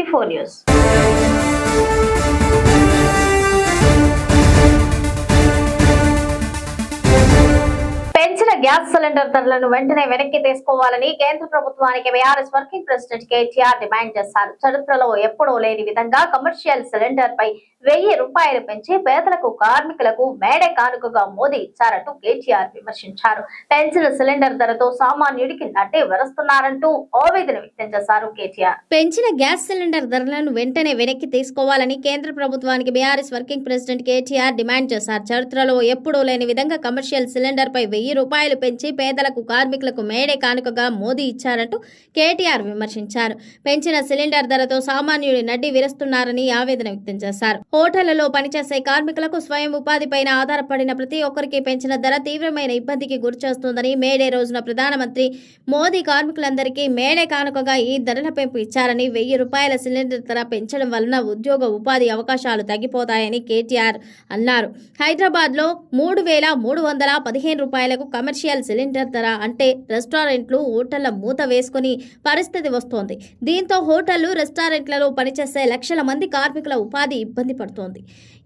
టీవీ4 news. పెంచిన gas cylinder ధరలను వెంటనే వెనక్కి తీసుకోవాలని కేంద్ర ప్రభుత్వానికి BRS working president KTR demand చేశారు. చరిత్రలో ఎప్పుడూ లేని విధంగా కమర్షియల్ సిలిండర్ పై 1000 రూపాయలు పెంచి పేదలకు కార్మికులకు మేడే కానుకగా మోదీ ఇచ్చారంటూ కేటీఆర్ విమర్శించారు. పెంచిన సిలిండర్ ధరతో సామాన్యుడికి నడ్డి వరుస్తున్నారంటూ ఆవేదన వ్యక్తం చేశారు కేటీఆర్. పెంచిన గ్యాస్ సిలిండర్ ధరలను వెంటనే వెనక్కి తీసుకోవాలని కేంద్ర ప్రభుత్వానికి BRS working president KTR demand చేశారు. చరిత్రలో ఎప్పుడూ లేని విధంగా కమర్షియల్ సిలిండర్ పై 1000 రూపాయలు పెంచి పేదలకు కార్మికులకు మేడే కానుకగా మోదీ ఇచ్చారంటూ కేటీఆర్ విమర్శించారు. పెంచిన సిలిండర్ ధరతో సామాన్యుడి నడ్డి విరుస్తున్నారని ఆవేదన వ్యక్తం చేశారు. హోటళ్లలో పనిచేసే కార్మికులకు స్వయం ఉపాధిపైన ఆధారపడిన ప్రతి ఒక్కరికి పెంచిన ధర తీవ్రమైన ఇబ్బందికి గురిచేస్తుందని మేడే రోజున ప్రధానమంత్రి మోదీ కార్మికులందరికీ మేడే కానుకగా ఈ ధరల పెంపు ఇచ్చారని 1000 రూపాయల సిలిండర్ ధర పెంచడం వలన ఉద్యోగ ఉపాధి అవకాశాలు తగ్గిపోతాయని కేటీఆర్ అన్నారు. హైదరాబాద్ లో 3315 రూపాయలకు కమర్షియల్ సిలిండర్ ధర అంటే రెస్టారెంట్లు హోటళ్ల మూత వేసుకుని పరిస్థితి వస్తోంది. దీంతో హోటళ్లు రెస్టారెంట్లలో పనిచేసే లక్షల మంది కార్మికుల ఉపాధి ఇబ్బంది పడుతోంది.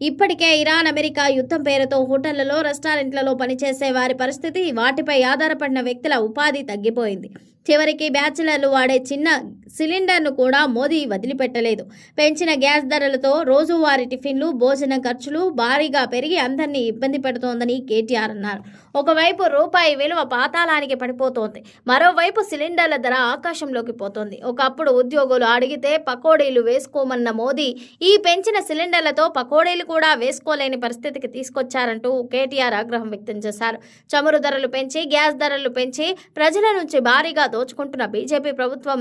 ఇప్పటికే ఇరాన్ అమెరికా యుద్ధం పేరుతో హోటళ్లలో రెస్టారెంట్లలో పనిచేసే వారి పరిస్థితి, వాటిపై ఆధారపడిన వ్యక్తుల ఉపాధి తగ్గిపోయింది. చివరికి బ్యాచిలర్లు వాడే చిన్న సిలిండర్ను కూడా మోదీ వదిలిపెట్టలేదు. పెంచిన గ్యాస్ ధరలతో రోజువారీ టిఫిన్లు, భోజన ఖర్చులు భారీగా పెరిగి అందరినీ ఇబ్బంది పెడుతోందని కేటీఆర్ అన్నారు. ఒకవైపు రూపాయి విలువ పాతాళానికి పడిపోతోంది, మరోవైపు సిలిండర్ల ధర ఆకాశంలోకి పోతోంది. ఒకప్పుడు ఉద్యోగులు అడిగితే పకోడీలు వేసుకోమన్న మోదీ ఈ పెంచిన సిలిండర్లతో పకోడీలు కూడా వేసుకోలేని పరిస్థితికి తీసుకొచ్చారంటూ కేటీఆర్ ఆగ్రహం వ్యక్తం చేశారు. చమురు ధరలు పెంచి గ్యాస్ ధరలు పెంచి ప్రజల నుంచి భారీగా దోచుకుంటున్న బీజేపీ ప్రభుత్వం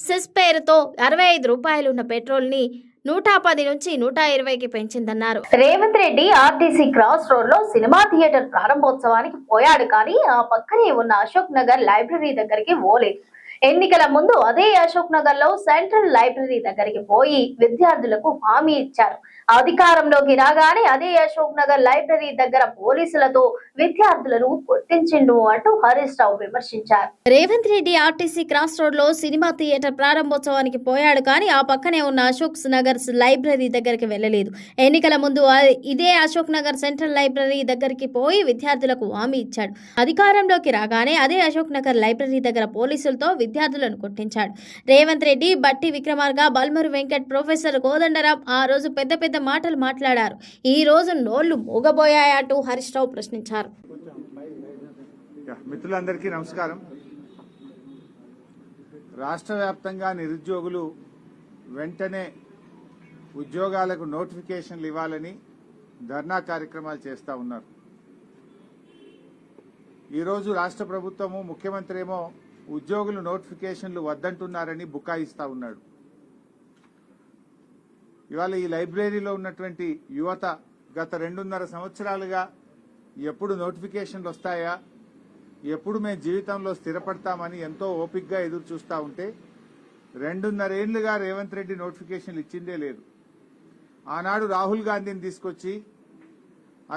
సెస్ పేరుతో 65 రూపాయలున్న పెట్రోల్ ని 110 నుంచి 120కి పెంచిందన్నారు. Revanth Reddy RTC cross road లో సినిమా థియేటర్ ప్రారంభోత్సవానికి పోయాడు, కానీ ఆ పక్కనే ఉన్న అశోక్ నగర్ లైబ్రరీ దగ్గరికి పోలేదు. ఎన్నికల ముందు అదే అశోక్ నగర్ లో సెంట్రల్ లైబ్రరీ దగ్గరికి పోయి విద్యార్థులకు హామీ ఇచ్చారు. అధికారంలోకి రాగానే అదే అశోక్ నగర్ లైబ్రరీ దగ్గర పోలీసులతో విద్యార్థులను కొట్టించిండు అంటూ హరీష్ రావు విమర్శించారు. Revanth Reddy RTC cross road లో సినిమా థియేటర్ ప్రారంభోత్సవానికి పోయాడు, కానీ ఆ పక్కనే ఉన్న అశోక్ నగర్ లైబ్రరీ దగ్గరికి వెళ్లలేదు. ఎన్నికల ముందు ఇదే అశోక్ నగర్ సెంట్రల్ లైబ్రరీ దగ్గరికి పోయి విద్యార్థులకు హామీ ఇచ్చాడు. అధికారంలోకి రాగానే అదే అశోక్ నగర్ లైబ్రరీ దగ్గర పోలీసులతో విద్యార్థులను కొట్టించాడు. రేవంత్ రెడ్డి, బట్టి విక్రమార్క, బల్మూరు వెంకట్, ప్రొఫెసర్ కోదండరాం ఆ రోజు పెద్ద పెద్ద మాటలు మాట్లాడారు. ఈ రోజు నోళ్లు మూగబోయాయంటూ హరీష్ రావు ప్రశ్నించారు. మిత్రులందరికీ నమస్కారం. రాష్ట్ర వ్యాప్తంగా నిరుద్యోగులు వెంటనే ఉద్యోగాలకు నోటిఫికేషన్లు ఇవ్వాలని ధర్నా కార్యక్రమాలు చేస్తూ ఉన్నారు. ఈరోజు రాష్ట్ర ప్రభుత్వము, ముఖ్యమంత్రి ఏమో ఉద్యోగులు నోటిఫికేషన్లు వద్దంటున్నారని బుకాయిస్తా ఉన్నాడు. ఇవాళ ఈ లైబ్రరీలో ఉన్నటువంటి యువత గత 2.5 సంవత్సరాలుగా ఎప్పుడు నోటిఫికేషన్లు వస్తాయా, ఎప్పుడు మేము జీవితంలో స్థిరపడతామని ఎంతో ఓపికగా ఎదురు చూస్తూ ఉంటే 2.5 ఏళ్లుగా రేవంత్ రెడ్డి నోటిఫికేషన్లు ఇచ్చిందే లేదు. ఆనాడు రాహుల్ గాంధీని తీసుకొచ్చి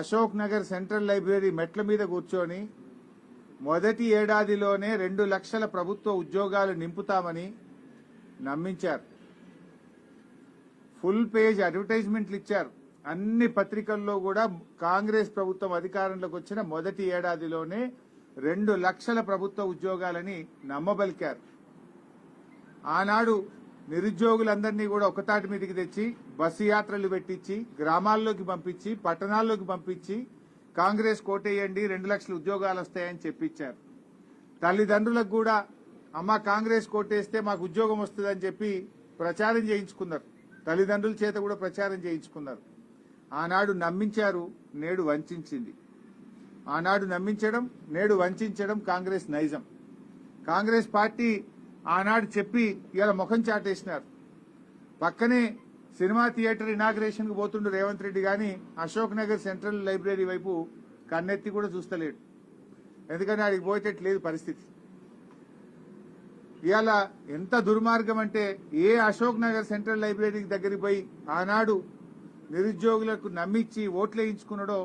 అశోక్ నగర్ సెంట్రల్ లైబ్రరీ మెట్ల మీద కూర్చొని మొదటి ఏడాదిలోనే 2 లక్షల ప్రభుత్వ ఉద్యోగాలు నింపుతామని నమ్మించారు. ఫుల్ పేజ్ అడ్వర్టైజ్మెంట్లు ఇచ్చారు. అన్ని పత్రికల్లో కూడా కాంగ్రెస్ ప్రభుత్వం అధికారంలోకి వచ్చిన మొదటి ఏడాదిలోనే 2 లక్షల ప్రభుత్వ ఉద్యోగాలని నమ్మబలికారు. ఆనాడు నిరుద్యోగులందరినీ కూడా ఒకతాటి మీదకి తెచ్చి బస్సు యాత్రలు పెట్టించి గ్రామాల్లోకి పంపించి పట్టణాల్లోకి పంపించి కాంగ్రెస్ కోటేయండి 2 లక్షల ఉద్యోగాలు వస్తాయని చెప్పించారు. తల్లిదండ్రులకు కూడా అమ్మ కాంగ్రెస్ కోటేస్తే మాకు ఉద్యోగం వస్తుందని చెప్పి ప్రచారం చేయించుకున్నారు. తల్లిదండ్రుల చేత కూడా ప్రచారం చేయించుకున్నారు. ఆనాడు నమ్మించారు, నేడు వంచింది. ఆనాడు నమ్మించడం, నేడు వంచడం కాంగ్రెస్ నైజం. కాంగ్రెస్ పార్టీ ఆనాడు చెప్పి ఇలా ముఖం చాటేసినారు. పక్కనే సినిమా థియేటర్ ఇనాగ్రేషన్ కు పోతుండు రేవంత్ రెడ్డి, గాని అశోక్ నగర్ సెంట్రల్ లైబ్రరీ వైపు కన్నెత్తి కూడా చూస్తలేడు. ఎందుకంటే ఆడికి పోయేటట్లేదు పరిస్థితి. ఇవాళ ఎంత దుర్మార్గం అంటే ఏ అశోక్ నగర్ సెంట్రల్ లైబ్రరీ దగ్గరికి పోయి ఆనాడు నిరుద్యోగులకు నమ్మించి ఓట్లు వేయించుకున్నాడో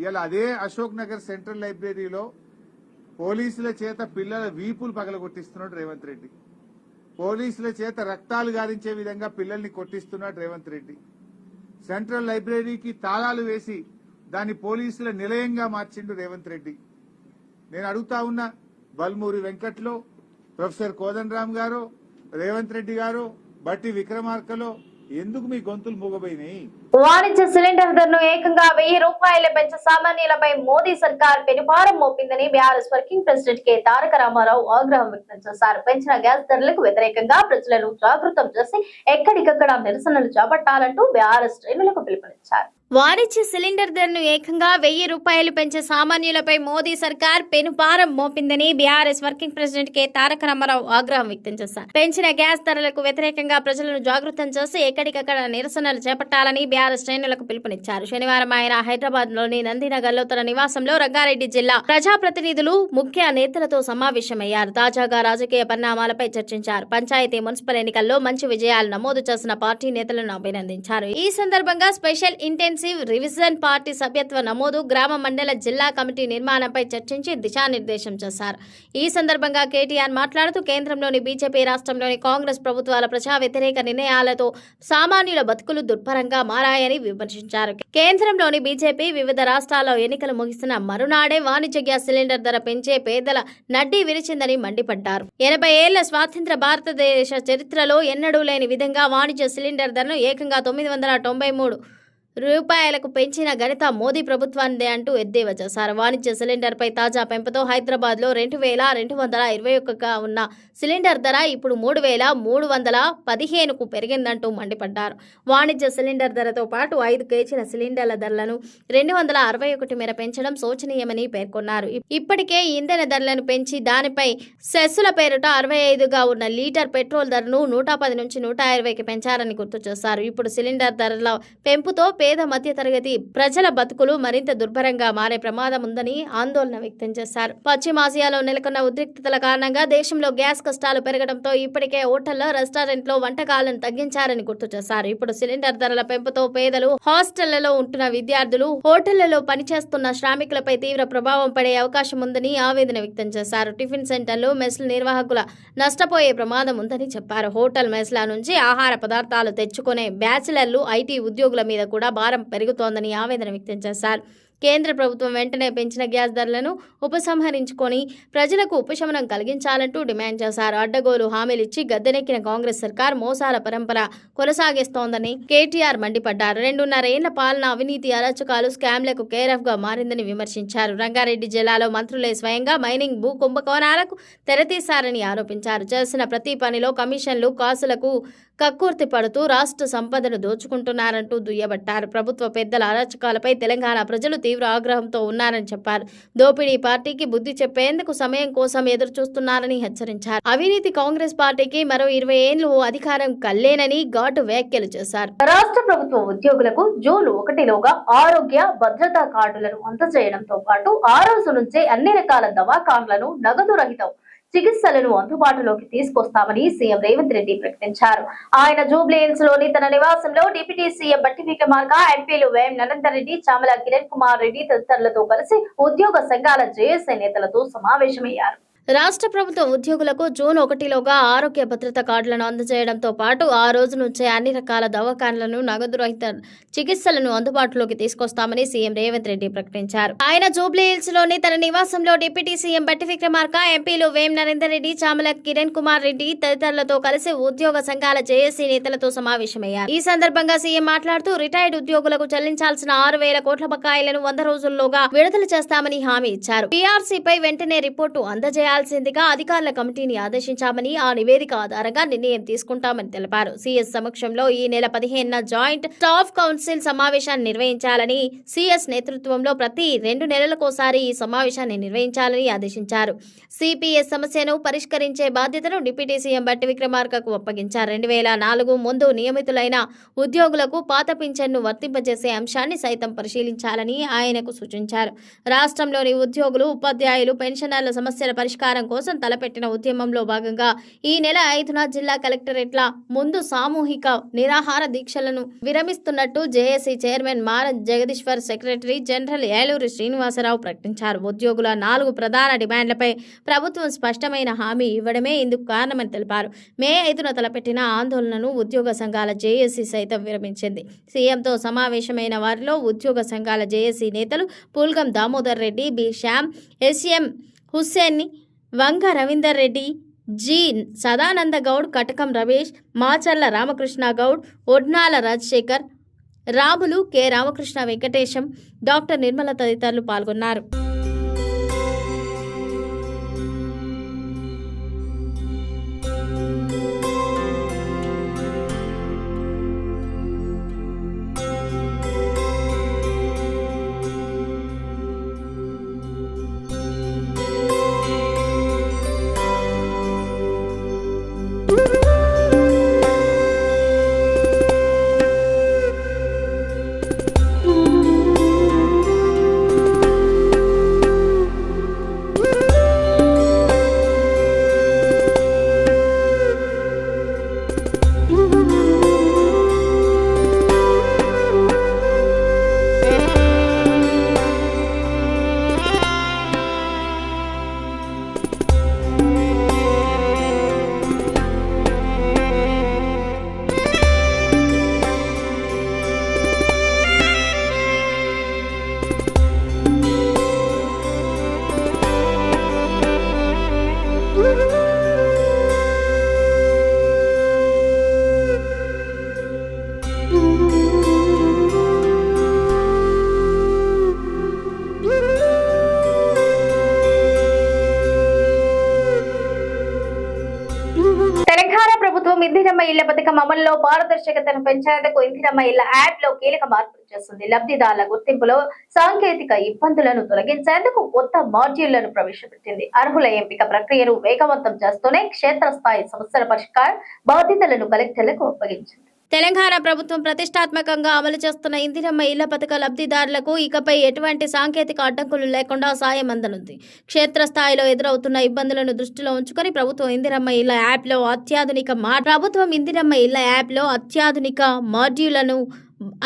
ఇవాళ అదే అశోక్ నగర్ సెంట్రల్ లైబ్రరీలో పోలీసుల చేత పిల్లల వీపులు పగలగొట్టిస్తున్నాడు రేవంత్ రెడ్డి. పోలీసుల చేత రక్తాలు గారించే విధంగా పిల్లల్ని కొట్టిస్తున్నాడు రేవంత్ రెడ్డి. సెంట్రల్ లైబ్రరీకి తాళాలు వేసి దాన్ని పోలీసుల నిలయంగా మార్చిండు రేవంత్ రెడ్డి. నేను అడుగుతా ఉన్నా, బల్మూరి వెంకట్లో, ప్రొఫెసర్ కోదండరామ్ గారు, రేవంత్ రెడ్డి గారు, బట్టి విక్రమార్కలో ఎందుకు మీ గొంతులు మూగబోయినాయి? వాణిజ్య సిలిండర్ ధరను ఏకంగా 1000 రూపాయలు పెంచి సామాన్యులపై మోదీ సర్కార్ పెనుభారం మోపిందని బీఆర్ఎస్ వర్కింగ్ ప్రెసిడెంట్ కె తారక రామారావు ఆగ్రహం వ్యక్తం చేశారు. పెంచిన గ్యాస్ ధరలకు వ్యతిరేకంగా ప్రజలను జాగృతం చేసి ఎక్కడికక్కడ నిరసనలు చేపట్టాలంటూ బీఆర్ఎస్ శ్రేణులకు పిలుపునిచ్చారు. వాణిజ్య సిలిండర్ ధరను ఏకంగా 1000 రూపాయలు పెంచే సామాన్యులపై మోదీ సర్కార్ పెనుభారం మోపిందని బీఆర్ఎస్ వర్కింగ్ ప్రెసిడెంట్ కె తారక రామారావు ఆగ్రహం వ్యక్తం చేశారు. పెంచిన గ్యాస్ ధరలకు వ్యతిరేకంగా ప్రజలను జాగృతం చేసి ఎక్కడికక్కడ నిరసనలు చేపట్టాలని బీఆర్ఎస్ శ్రేణులకు పిలుపునిచ్చారు. శనివారం ఆయన హైదరాబాద్ లోని నందినగర్ లో తన నివాసంలో రంగారెడ్డి జిల్లా ప్రజాప్రతినిధులు, ముఖ్య నేతలతో సమావేశమయ్యారు. తాజాగా రాజకీయ పరిణామాలపై చర్చించారు. పంచాయతీ, మున్సిపల్ ఎన్నికల్లో మంచి విజయాలు నమోదు చేసిన పార్టీ నేతలను అభినందించారు. ఈ సందర్భంగా స్పెషల్ ఇంటెన్సివ్ రివిజన్ పార్టీ సభ్యత్వ నమోదు, గ్రామ మండల జిల్లా కమిటీ నిర్మాణంపై చర్చించి దిశానిర్దేశం చేశారు. ఈ సందర్భంగా కేటీఆర్ మాట్లాడుతూ కేంద్రంలోని బీజేపీ, రాష్ట్రంలోని కాంగ్రెస్ ప్రభుత్వాల ప్రజా వ్యతిరేక నిర్ణయాలతో సామాన్యుల బతుకులు దుర్భరంగా మారాయని విమర్శించారు. కేంద్రంలోని బీజేపీ వివిధ రాష్ట్రాల్లో ఎన్నికలు ముగిసిన మరునాడే వాణిజ్య గ్యాస్ సిలిండర్ ధర పెంచే పేదల నడ్డి విరిచిందని మండిపడ్డారు. 80 ఏళ్ల స్వాతంత్ర భారతదేశ చరిత్రలో ఎన్నడూ లేని విధంగా వాణిజ్య సిలిండర్ ధరను ఏకంగా 993 రూపాయలకు పెంచిన ఘనత మోదీ ప్రభుత్వానిదే అంటూ ఎద్దేవా చేశారు. వాణిజ్య సిలిండర్ పై తాజా పెంపుతో హైదరాబాద్ లో 2221గా ఉన్న సిలిండర్ ధర ఇప్పుడు 3315కు పెరిగిందంటూ మండిపడ్డారు. వాణిజ్య సిలిండర్ ధరతో పాటు 5 కేజీల సిలిండర్ల ధరలను 261 మేర పెంచడం శోచనీయమని పేర్కొన్నారు. ఇప్పటికే ఇంధన ధరలను పెంచి దానిపై సెస్సుల పేరుట 65గా ఉన్న లీటర్ పెట్రోల్ ధరను 110 నుంచి 120కి పెంచారని గుర్తు చేశారు. ఇప్పుడు సిలిండర్ ధరల పెంపుతో పేద మధ్య తరగతి ప్రజల బతుకులు మరింత దుర్భరంగా మారే ప్రమాదం ఉందని ఆందోళన వ్యక్తం చేశారు. పశ్చిమాసియాలో నెలకొన్న ఉద్రిక్తతల కారణంగా దేశంలో గ్యాస్ కష్టాలు పెరగడంతో ఇప్పటికే హోటళ్లు, రెస్టారెంట్లో వంటకాలను తగ్గించారని గుర్తు చేశారు. ఇప్పుడు సిలిండర్ ధరల పెంపుతో పేదలు, హాస్టళ్లలో ఉంటున్న విద్యార్థులు, హోటళ్లలో పనిచేస్తున్న శ్రామికులపై తీవ్ర ప్రభావం పడే అవకాశం ఉందని ఆవేదన వ్యక్తం చేశారు. టిఫిన్ సెంటర్లు, మెస్ల నిర్వాహకుల నష్టపోయే ప్రమాదం ఉందని చెప్పారు. హోటల్ మెస్ల నుంచి ఆహార పదార్థాలు తెచ్చుకునే బ్యాచిలర్లు, ఐటీ ఉద్యోగుల మీద కూడా భారం పెరుగుతోందని ఆవేదన వ్యక్తం చేశారు. కేంద్ర ప్రభుత్వం వెంటనే పెంచిన గ్యాస్ ధరలను ఉపసంహరించుకొని ప్రజలకు ఉపశమనం కలిగించాలంటూ డిమాండ్ చేశారు. అడ్డగోలు హామీలిచ్చి గద్దెనెక్కిన కాంగ్రెస్ సర్కార్ మోసాల పరంపర కొనసాగిస్తోందని కేటీఆర్ మండిపడ్డారు. 2.5 ఏళ్ల పాలన అవినీతి, అరాచకాలు, స్కామ్లకు కేరాఫ్ గా మారిందని విమర్శించారు. రంగారెడ్డి జిల్లాలో మంత్రులే స్వయంగా మైనింగ్ భూ కుంభకోణాలకు తెరతీశారని ఆరోపించారు. చేసిన ప్రతి పనిలో కమిషన్లు, కాసులకు కక్కుర్తి పడుతూ రాష్ట్ర సంపదను దోచుకుంటున్నారంటూ దుయ్యబట్టారు. ప్రభుత్వ పెద్దల అరాచకాలపై తెలంగాణ ప్రజలు తీవ్ర ఆగ్రహంతో ఉన్నారని చెప్పారు. దోపిడీ పార్టీకి బుద్ధి చెప్పేందుకు సమయం కోసం ఎదురు చూస్తున్నారని హెచ్చరించారు. అవినీతి కాంగ్రెస్ పార్టీకి మరో 20 ఏళ్లు అధికారం కల్లేనని ఘాటు వ్యాఖ్యలు చేశారు. రాష్ట్ర ప్రభుత్వ ఉద్యోగులకు జూన్ 1లోగా ఆరోగ్య భద్రతా కార్డులను అందజేయడంతో పాటు ఆ రోజు నుంచే అన్ని రకాల దవాఖాన్లను నగదు రహితం చికిత్సలను అందుబాటులోకి తీసుకొస్తామని సీఎం రేవంత్ రెడ్డి ప్రకటించారు. ఆయన జూబ్లీహిల్స్ లోని తన నివాసంలో డిప్యూటీ సీఎం బట్టి విక్రమార్క, ఎంపీలు వేం నరేందర్ రెడ్డి, చామల కిరణ్ కుమార్ రెడ్డి తదితరులతో కలిసి ఉద్యోగ సంఘాల జేఏసీ నేతలతో సమావేశమయ్యారు. రాష్ట్ర ప్రభుత్వ ఉద్యోగులకు జూన్ 1లోగా ఆరోగ్య భద్రత కార్డులను అందజేయడంతో పాటు ఆ రోజు నుంచే అన్ని రకాల దవాఖాన్లను నగదు రహిత చికిత్సలను అందుబాటులోకి తీసుకొస్తామని సీఎం రేవంత్ రెడ్డి ప్రకటించారు. ఆయన జూబ్లీహిల్స్ లోని తన నివాసంలో డిప్యూటీ సీఎం బట్టి విక్రమార్క, ఎంపీలు వేం నరేందర్ రెడ్డి, చామల కిరణ్ కుమార్ రెడ్డి తదితరులతో కలిసి ఉద్యోగ సంఘాల జేఏసీ నేతలతో సమావేశమయ్యారు. ఈ సందర్భంగా సీఎం మాట్లాడుతూ రిటైర్డ్ ఉద్యోగులకు చెల్లించాల్సిన 6,000 కోట్ల బకాయిలను 100 రోజుల్లోగా విడుదల చేస్తామని హామీ ఇచ్చారు. పీఆర్సీపై వెంటనే రిపోర్టు అందజేయాల్సిందిగా అధికారుల కమిటీని ఆదేశించామని, ఆ నివేదిక ఆధారంగా నిర్ణయం తీసుకుంటామని తెలిపారు. సీఎస్ సమక్షంలో ఈ నెల 15న జాయింట్ స్టాఫ్ కౌన్సిల్ సమావేశాన్ని నిర్వహించాలని, సీఎస్ నేతృత్వంలో ప్రతి 2 నెలలకోసారి ఈ సమావేశాన్ని నిర్వహించాలని ఆదేశించారు. సిపిఎస్ సమస్యను పరిష్కరించే బాధ్యతను డిప్యూటీ సీఎం బట్టి విక్రమార్కకు అప్పగించారు. 2004 ముందు నియమితులైన ఉద్యోగులకు పాత పింఛన్ను వర్తింపజేసే అంశాన్ని సైతం పరిశీలించాలని ఆయనకు సూచించారు. రాష్ట్రంలోని ఉద్యోగులు, ఉపాధ్యాయులు, పెన్షనర్ల సమస్యల పరిష్కారం పరిష్కారం కోసం తలపెట్టిన ఉద్యమంలో భాగంగా ఈ నెల 5న జిల్లా కలెక్టరేట్ల ముందు సామూహిక నిరాహార దీక్షలను విరమిస్తున్నట్టు జేఏసీ చైర్మన్ మారం జగదీశ్వర్, సెక్రటరీ జనరల్ ఏలూరి శ్రీనివాసరావు ప్రకటించారు. ఉద్యోగుల 4 ప్రధాన డిమాండ్లపై ప్రభుత్వం స్పష్టమైన హామీ ఇవ్వడమే ఇందుకు కారణమని తెలిపారు. మే 5న తలపెట్టిన ఆందోళనను ఉద్యోగ సంఘాల జేఏసీ సైతం విరమించింది. సీఎంతో సమావేశమైన వారిలో ఉద్యోగ సంఘాల జేఏసీ నేతలు పుల్గం దామోదర్ రెడ్డి, బి శ్యామ్, ఎస్ఎం హుస్సేన్, వంగ రవీందర్ రెడ్డి, జి సదానంద గౌడ్, కటకం రమేష్, మాచర్ల రామకృష్ణ గౌడ్, ఒడ్నాల రాజశేఖర్, రాములు, కె రామకృష్ణ వెంకటేశం, డాక్టర్ నిర్మల తదితరులు పాల్గొన్నారు. తెలంగాణ ప్రభుత్వం ఇందిరమ్మ ఇళ్ల పథకం అమలులో పారదర్శకతను పెంచేందుకు ఇందిరమ్మ ఇళ్ల యాప్ లో కీలక మార్పులు చేస్తుంది. లబ్ధిదారుల గుర్తింపులో సాంకేతిక ఇబ్బందులను తొలగించేందుకు కొత్త మాడ్యూళ్లను ప్రవేశపెట్టింది. అర్హుల ఎంపిక ప్రక్రియను వేగవంతం చేస్తూనే క్షేత్రస్థాయి సమస్యల పరిష్కార బాధ్యతలను కలెక్టర్లకు అప్పగించింది. తెలంగాణ ప్రభుత్వం ప్రతిష్టాత్మకంగా అమలు చేస్తున్న ఇందిరమ్మ ఇళ్ల పథక లబ్ధిదారులకు ఇకపై ఎటువంటి సాంకేతిక అడ్డంకులు లేకుండా సాయం అందనుంది. క్షేత్రస్థాయిలో ఎదురవుతున్న ఇబ్బందులను దృష్టిలో ఉంచుకొని ప్రభుత్వం ఇందిరమ్మ ఇళ్ల యాప్లో అత్యాధునిక మాడ్యూళ్లను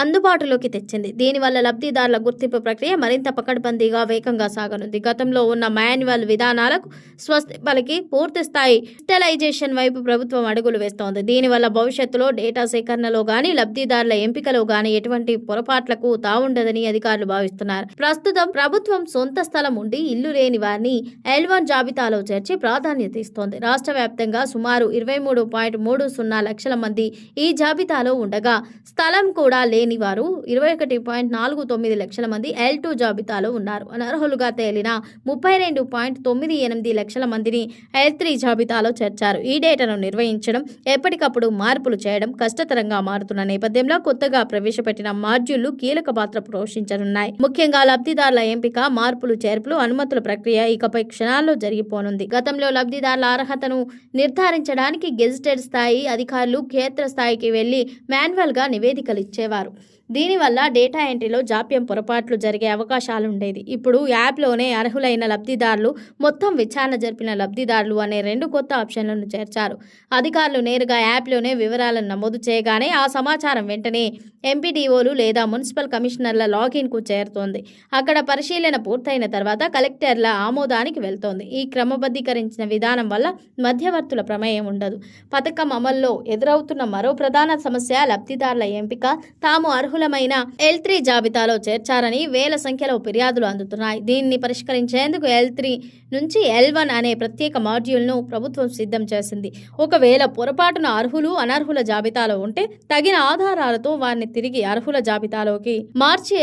అందుబాటులోకి తెచ్చింది. దీనివల్ల లబ్ధిదారుల గుర్తింపు ప్రక్రియ మరింత పకడ్బందీగా వేగంగా సాగనుంది. గతంలో ఉన్న మాన్యువల్ విధానాలకు స్వస్తి పలికి పూర్తి స్థాయి డిజిటలైజేషన్ వైపు ప్రభుత్వం అడుగులు వేస్తోంది. దీనివల్ల భవిష్యత్తులో డేటా సేకరణలో గానీ లబ్ధిదారుల ఎంపికలో గానీ ఎటువంటి పొరపాట్లకు తావుండదని అధికారులు భావిస్తున్నారు. ప్రస్తుతం ప్రభుత్వం సొంత స్థలం ఉండి ఇల్లు లేని వారిని L1 జాబితాలో చేర్చి ప్రాధాన్యత ఇస్తోంది. రాష్ట్ర వ్యాప్తంగా సుమారు 23.30 లక్షల మంది ఈ జాబితాలో ఉండగా స్థలం కూడా లేని వారు 21.49 లక్షల మంది L2 జాబితాలో ఉన్నారు. అనర్హులుగా తేలిన 32.98 లక్షల మందిని L3 జాబితాలో చేర్చారు. ఈ డేటాను నిర్వహించడం, ఎప్పటికప్పుడు మార్పులు చేయడం కష్టతరంగా మారుతున్న నేపథ్యంలో కొత్తగా ప్రవేశపెట్టిన మాడ్యూళ్లు కీలక పాత్ర పోషించనున్నాయి. ముఖ్యంగా లబ్ధిదారుల ఎంపిక, మార్పులు, చేర్పులు, అనుమతుల ప్రక్రియ ఇకపై క్షణాల్లో జరిగిపోనుంది. గతంలో లబ్ధిదారుల అర్హతను నిర్ధారించడానికి గెజిటెడ్ స్థాయి అధికారులు క్షేత్రస్థాయికి వెళ్లి మాన్యువల్ గా నివేదికలు ఇచ్చేవారు. దీనివల్ల డేటా ఎంట్రీలో జాప్యం, పొరపాట్లు జరిగే అవకాశాలుండేది. ఇప్పుడు యాప్లోనే అర్హులైన లబ్ధిదారులు, మొత్తం విచారణ జరిపిన లబ్ధిదారులు అనే 2 కొత్త ఆప్షన్లను చేర్చారు. అధికారులు నేరుగా యాప్లోనే వివరాలను నమోదు చేయగానే ఆ సమాచారం వెంటనే ఎంపీడీఓలు లేదా మున్సిపల్ కమిషనర్ల లాగిన్కు చేరుతోంది. అక్కడ పరిశీలన పూర్తయిన తర్వాత కలెక్టర్ల ఆమోదానికి వెళ్తోంది. ఈ క్రమబద్ధీకరించిన విధానం వల్ల మధ్యవర్తుల ప్రమేయం ఉండదు. పథకం అమల్లో ఎదురవుతున్న మరో ప్రధాన సమస్య లబ్ధిదారుల ఎంపిక. తాము అర్హులమైన L3 జాబితాలో చేర్చారని వేల సంఖ్యలో ఫిర్యాదులు అందుతున్నాయి. దీన్ని పరిష్కరించేందుకు L3 నుంచి L1 అనే ప్రత్యేక మాడ్యూల్ను ప్రభుత్వం సిద్ధం చేసింది. ఒకవేళ పొరపాటున అర్హులు, అనర్హుల జాబితాలో ఉంటే తగిన ఆధారాలతో వారిని తిరిగి అర్హుల జాబితాలోకి మార్చే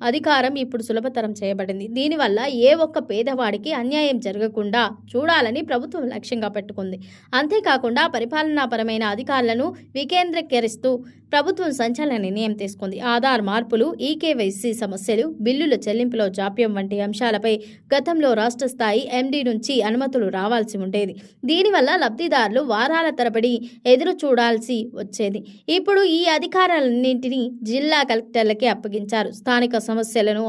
అధికారం ఇప్పుడు సులభతరం చేయబడింది. దీనివల్ల ఏ ఒక్క పేదవాడికి అన్యాయం జరగకుండా చూడాలని ప్రభుత్వం లక్ష్యంగా పెట్టుకుంది. అంతేకాకుండా పరిపాలనాపరమైన అధికారులను వికేంద్రీకరిస్తూ ప్రభుత్వం సంచలన నిర్ణయం తీసుకుంది. ఆధార్ మార్పులు, ఈకేవైసీ సమస్యలు, బిల్లుల చెల్లింపులో జాప్యం వంటి అంశాలపై గతంలో రాష్ట్ర స్థాయి ఎండీ నుంచి అనుమతులు రావాల్సి ఉండేది. దీనివల్ల లబ్ధిదారులు వారాల తరబడి ఎదురు చూడాల్సి వచ్చేది. ఇప్పుడు ఈ అధికారాలన్నింటినీ జిల్లా కలెక్టర్లకి అప్పగించారు. స్థానిక సమస్యలను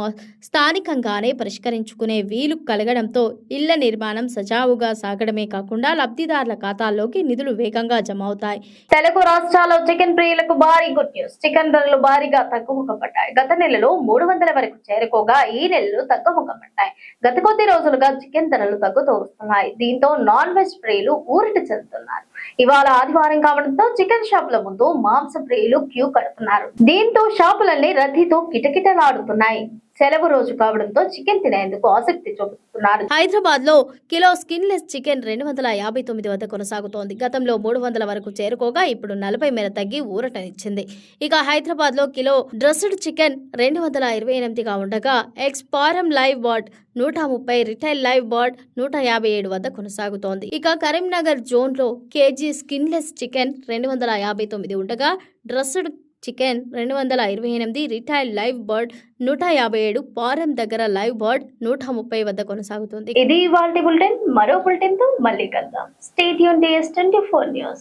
స్థానికంగానే పరిష్కరించుకునే వీలు కలగడంతో ఇళ్ల నిర్మాణం సజావుగా సాగడమే కాకుండా లబ్ధిదారుల ఖాతాల్లోకి నిధులు వేగంగా జమ అవుతాయి. తెలుగు రాష్ట్రాల్లో చికెన్ ప్రియులకు భారీ గుడ్ న్యూస్. చికెన్ ధరలు భారీగా తగ్గుముఖం పట్టాయి. గత నెలలో 300 వరకు చేరుకోగా ఈ నెలలో తగ్గుముఖం పట్టాయి. గత కొద్ది రోజులుగా చికెన్ ధరలు తగ్గుతూ వస్తున్నాయి. దీంతో నాన్ వెజ్ ప్రియులు ఊరట చెందుతున్నారు. ఇవాళ ఆదివారం కావడంతో చికెన్ షాపుల ముందు మాంస ప్రియులు క్యూ కడుతున్నారు. దీంతో షాపులన్నీ రద్దీతో కిటకిటలాడుతున్నాయి. సెలవు రోజు కావడంతో చికెన్ తినేందుకు ఆసక్తి చూపుతున్నారు. హైదరాబాద్ లో కిలో స్కిన్లెస్ చికెన్ 259 వద్ద కొనసాగుతోంది. గతంలో 300 వరకు చేరుకోగా ఇప్పుడు 40 మేర తగ్గి ఊరటనిచ్చింది. ఇక హైదరాబాద్ లో కిలో డ్రెస్డ్ చికెన్ 228గా ఉండగా ex farm live bird 130, retail live bird 157 వద్ద కొనసాగుతోంది. ఇక కరీంనగర్ జోన్ లో కేజీ స్కిన్లెస్ చికెన్ 259 ఉండగా dressed chicken 228, retail live bird 157, farm దగ్గర లైవ్ బర్డ్ 130 వద్ద కొనసాగుతుంది. ఇది ఇవాల్టి బులెటిన్. మరో బులెటిన్ తో మళ్ళీ కలుద్దాం. Stay tune to S24 news.